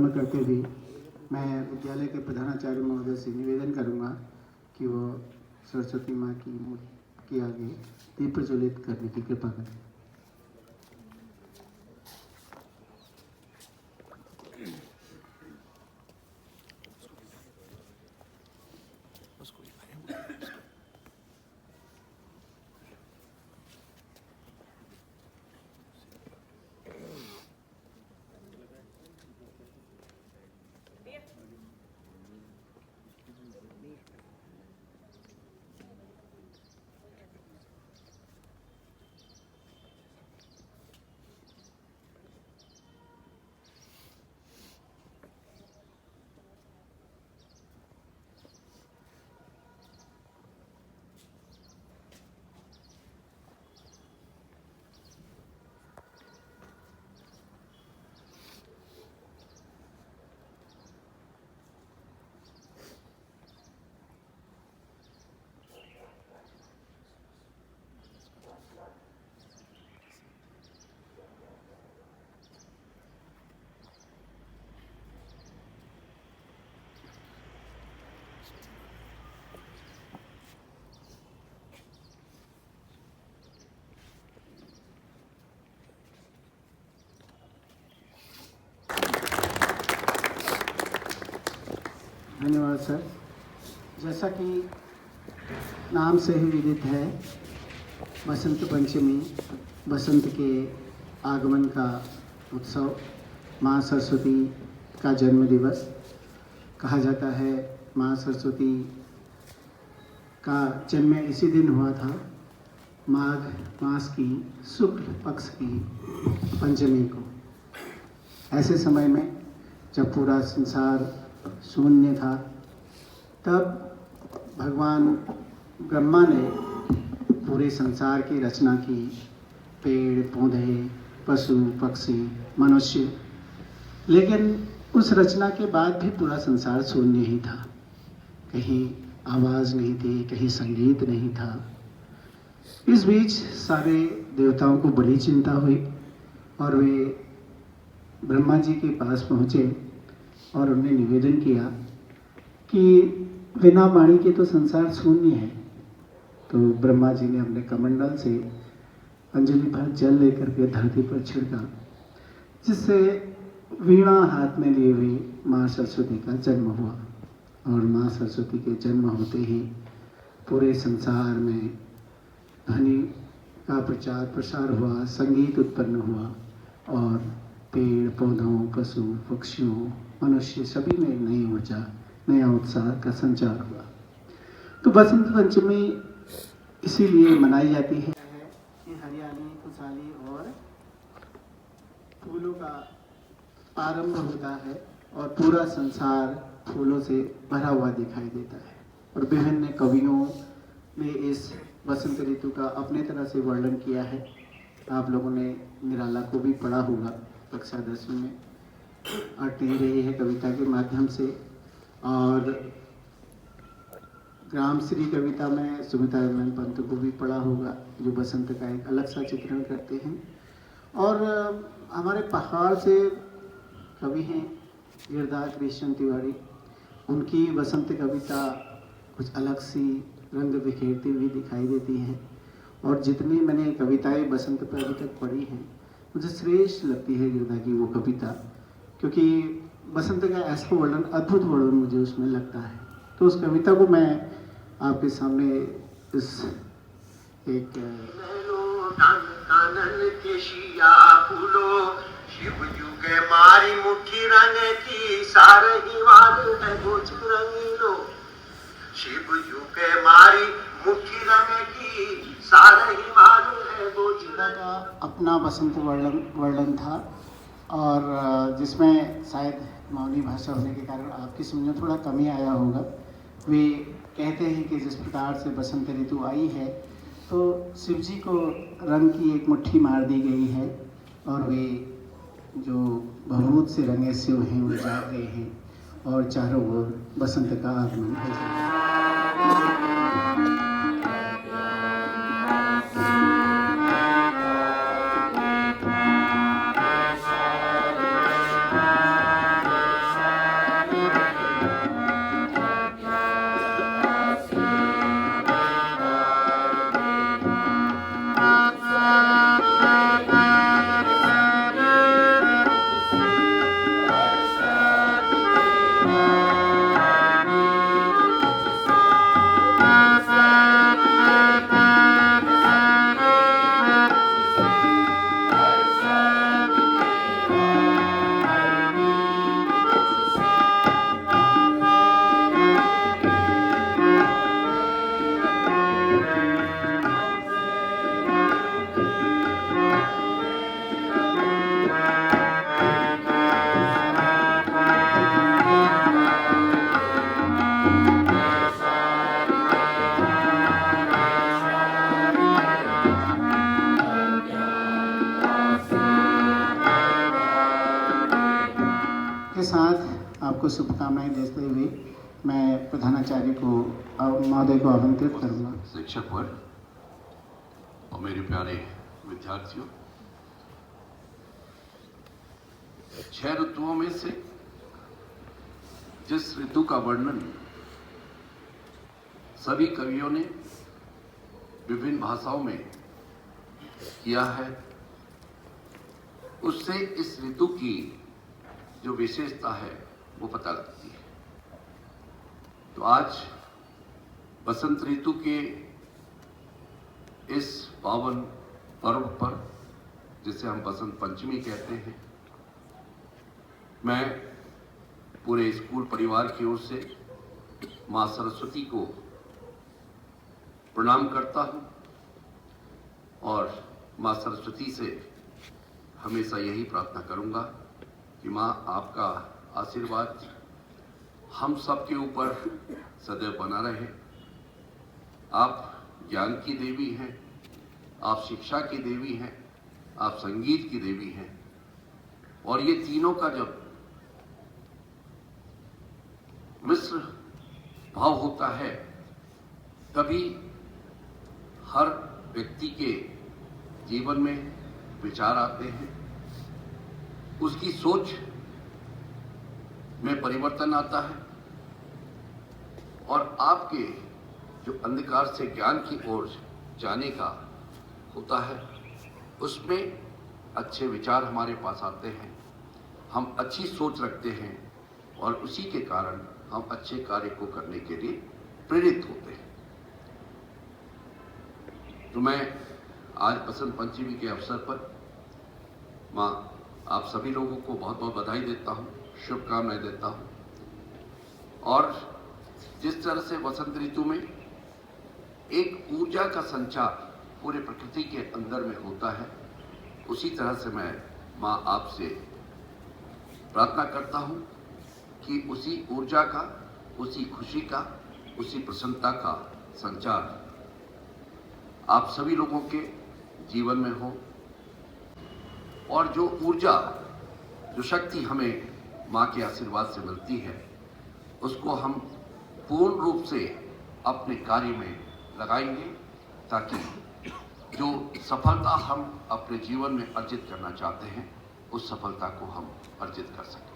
शुभारंभ करते हुए मैं विद्यालय के प्रधानाचार्य महोदय से निवेदन करूंगा कि वो सरस्वती माँ की मूर्ति के आगे दीप प्रज्वलित करने की कृपा करें। धन्यवाद सर। जैसा कि नाम से ही विदित है, बसंत पंचमी बसंत के आगमन का उत्सव, माँ सरस्वती का जन्म दिवस कहा जाता है। माँ सरस्वती का जन्म इसी दिन हुआ था, माघ मास की शुक्ल पक्ष की पंचमी को। ऐसे समय में जब पूरा संसार शून्य था, तब भगवान ब्रह्मा ने पूरे संसार की रचना की। पेड़ पौधे, पशु पक्षी, मनुष्य। लेकिन उस रचना के बाद भी पूरा संसार शून्य ही था। कहीं आवाज़ नहीं थी, कहीं संगीत नहीं था। इस बीच सारे देवताओं को बड़ी चिंता हुई और वे ब्रह्मा जी के पास पहुँचे और उन्हें निवेदन किया कि बिना वाणी के तो संसार शून्य है। तो ब्रह्मा जी ने अपने कमंडल से अंजलि भर जल लेकर के धरती पर छिड़का, जिससे वीणा हाथ में लिए हुए माँ सरस्वती का जन्म हुआ। और माँ सरस्वती के जन्म होते ही पूरे संसार में ध्वनि का प्रचार प्रसार हुआ, संगीत उत्पन्न हुआ और पेड़ पौधों, पशु पक्षियों, मनुष्य सभी में नई ऊर्जा, नया उत्साह का संचार हुआ। तो बसंत पंचमी इसीलिए मनाई जाती है कि हरियाली, खुशहाली और फूलों का आरंभ होता है और पूरा संसार फूलों से भरा हुआ दिखाई देता है। और विभिन्न कवियों ने इस बसंत ऋतु का अपने तरह से वर्णन किया है। आप लोगों ने निराला को भी पढ़ा होगा कक्षा 10वीं में, अटती रही है कविता के माध्यम से। और ग्राम श्री कविता में सुमिता रमन पंत को भी पढ़ा होगा, जो बसंत का एक अलग सा चित्रण करते हैं। और हमारे पहाड़ से कवि हैं गिरधार कृष्ण तिवारी, उनकी बसंत कविता कुछ अलग सी रंग बिखेरती हुई दिखाई देती है। और जितनी मैंने कविताएं बसंत पर अभी तक पढ़ी हैं, मुझे श्रेष्ठ लगती है गिरधा की वो कविता, क्योंकि बसंत का ऐसा वर्णन, अद्भुत वर्णन मुझे उसमें लगता है। तो उस कविता को मैं आपके सामने इस एक के मारी मुट्ठी रंग की सारही वाल है बुझ रंगीलो। शिवजू के मारी मुट्ठी रंग की सारही वाल है बुझ का अपना बसंत वर्णन था, और जिसमें शायद मौनी भाषा होने के कारण आपकी समझ में थोड़ा कमी आया होगा। वे कहते हैं कि जिस प्रकार से बसंत ऋतु आई है, तो शिव जी को रंग की एक मुट्ठी मार दी गई है और वे जो भभूत से रंगे शिव हैं वो जा गए हैं और चारों ओर बसंत का आगमन हो जाता है। साथ आपको शुभकामनाएं देते हुए मैं प्रधानाचार्य को महोदय को आमंत्रित करूंगा। शिक्षक वर्ग और मेरे प्यारे विद्यार्थियों, 6 ऋतुओं में से जिस ऋतु का वर्णन सभी कवियों ने विभिन्न भाषाओं में किया है, उससे इस ऋतु की जो विशेषता है वो पता लगती है। तो आज बसंत ऋतु के इस पावन पर्व पर, जिसे हम बसंत पंचमी कहते हैं, मैं पूरे स्कूल परिवार की ओर से मां सरस्वती को प्रणाम करता हूं और मां सरस्वती से हमेशा यही प्रार्थना करूंगा कि मां आपका आशीर्वाद हम सब के ऊपर सदैव बना रहे। आप ज्ञान की देवी हैं, आप शिक्षा की देवी हैं, आप संगीत की देवी हैं, और ये तीनों का जब मिश्र भाव होता है तभी हर व्यक्ति के जीवन में विचार आते हैं, उसकी सोच में परिवर्तन आता है और आपके जो अंधकार से ज्ञान की ओर जाने का होता है उसमें अच्छे विचार हमारे पास आते हैं, हम अच्छी सोच रखते हैं और उसी के कारण हम अच्छे कार्य को करने के लिए प्रेरित होते हैं। तो मैं आज बसंत पंचमी के अवसर पर मां आप सभी लोगों को बहुत बहुत बधाई देता हूं, शुभकामनाएं देता हूं। और जिस तरह से वसंत ऋतु में एक ऊर्जा का संचार पूरे प्रकृति के अंदर में होता है, उसी तरह से मैं मां आपसे प्रार्थना करता हूं कि उसी ऊर्जा का, उसी खुशी का, उसी प्रसन्नता का संचार आप सभी लोगों के जीवन में हो और जो ऊर्जा, जो शक्ति हमें मां के आशीर्वाद से मिलती है उसको हम पूर्ण रूप से अपने कार्य में लगाएंगे ताकि जो सफलता हम अपने जीवन में अर्जित करना चाहते हैं उस सफलता को हम अर्जित कर सकें।